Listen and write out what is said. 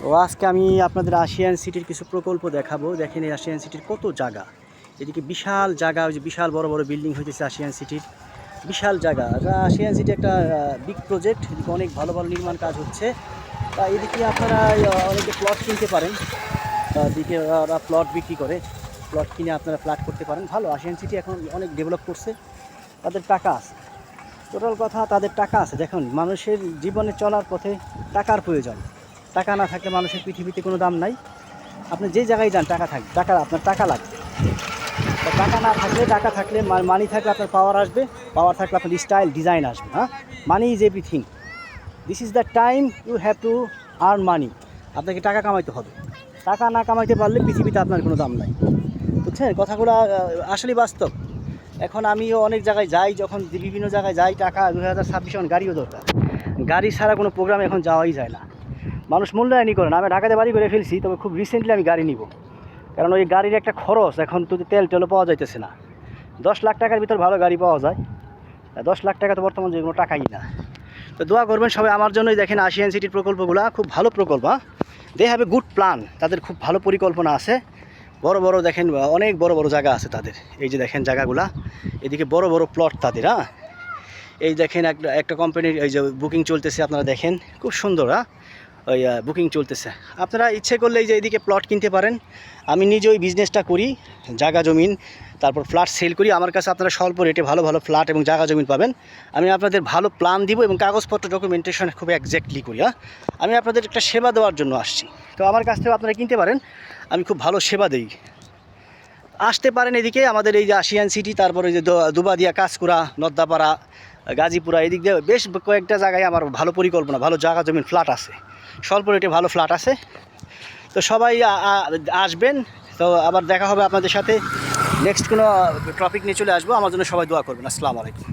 তো আজকে আমি আপনাদের আশিয়ান সিটির কিছু প্রকল্প দেখাবো। দেখেন এই আশিয়ান সিটির কত জায়গা, এদিকে বিশাল জায়গা, ওই যে বিশাল বড় বড় বিল্ডিং হইতেছে আশিয়ান সিটির, বিশাল জায়গা। আশিয়ান সিটি একটা বিগ প্রজেক্ট, এদিকে অনেক ভালো ভালো নির্মাণ কাজ হচ্ছে। তা এদিকে আপনারা অনেকে প্লট কিনতে পারেন, এদিকে ওরা প্লট বিক্রি করে, প্লট কিনে আপনারা ফ্ল্যাট করতে পারেন। ভালো, আশিয়ান সিটি এখন অনেক ডেভেলপ করছে, তাদের টাকা আছে। টোটাল কথা, তাদের টাকা আছে। দেখুন, মানুষের জীবনে চলার পথে টাকার প্রয়োজন। টাকা না থাকলে মানুষের পৃথিবীতে কোনো দাম নাই। আপনি যে জায়গায় যান টাকা থাকবে, আপনার টাকা লাগবে। টাকা না থাকলে, টাকা থাকলে, মানি থাকলে আপনার পাওয়ার আসবে, পাওয়ার থাকলে আপনার স্টাইল ডিজাইন আসবে। হ্যাঁ, money is everything. This is the time you have to earn money. আপনাকে টাকা কামাইতে হবে। টাকা না কামাইতে পারলে পৃথিবীতে আপনার কোনো দাম নাই। বুঝছেন কথাগুলো? আসলেই বাস্তব। এখন আমিও অনেক জায়গায় যাই, যখন বিভিন্ন জায়গায় যাই, টাকা 2026 এখন গাড়িও দরকার। গাড়ি ছাড়া কোনো প্রোগ্রামে এখন যাওয়াই যায় না। মানুষ মূল্যায়নই করে না। আমি ঢাকাতে বাড়ি করে ফেলছি, তবে খুব রিসেন্টলি আমি গাড়ি নিব, কারণ ওই গাড়ির একটা খরচ। এখন তো তেলও পাওয়া যাইতেছে না। 10 লাখ টাকার ভিতর ভালো গাড়ি পাওয়া যায়, 10 লাখ টাকা তো বর্তমান যে কোনো টাকাই না। তো দোয়া করবেন সবাই আমার জন্যই। দেখেন আশিয়ান সিটির প্রকল্পগুলো খুব ভালো প্রকল্প। They have a good plan, তাদের খুব ভালো পরিকল্পনা আছে। বড় বড় দেখেন, অনেক বড় বড় জায়গা আছে তাদের। এই যে দেখেন জায়গাগুলা, এদিকে বড় বড় প্লট তাদের। এই দেখেন একটা কোম্পানির এই যে বুকিং চলতেছে, আপনারা দেখেন খুব সুন্দর। ওই বুকিং চলতেছে। আপনারা ইচ্ছে করলে এই যে এইদিকে প্লট কিনতে পারেন। আমি নিজে ওই বিজনেসটা করি, জায়গা জমিন তারপর ফ্ল্যাট সেল করি। আমার কাছে আপনারা স্বল্প রেটে ভালো ভালো ফ্ল্যাট এবং জায়গা জমিন পাবেন। আমি আপনাদের ভালো প্ল্যান দিব এবং কাগজপত্র ডকুমেন্টেশন খুব এক্স্যাক্টলি করি। আমি আপনাদের একটা সেবা দেওয়ার জন্য আসছি। তো আমার কাছ থেকে আপনারা কিনতে পারেন, আমি খুব ভালো সেবা দিই। আসতে পারেন এদিকে আমাদের এই যে আশিয়ান সিটি, তারপরে যে দুবাদিয়া, কাঁচকুড়া, নদ্দাপাড়া, গাজীপুরা, এদিক দিয়ে বেশ কয়েকটা জায়গায় আমার ভালো পরিকল্পনা, ভালো জায়গা জমিন ফ্ল্যাট আছে, স্বল্প রেটে ভালো ফ্ল্যাট আছে। তো সবাই আসবেন। তো আবার দেখা হবে আপনাদের সাথে, নেক্সট কোনো টপিক নিয়ে চলে আসবো। আমার জন্য সবাই দোয়া করবেন। আসসালামু আলাইকুম।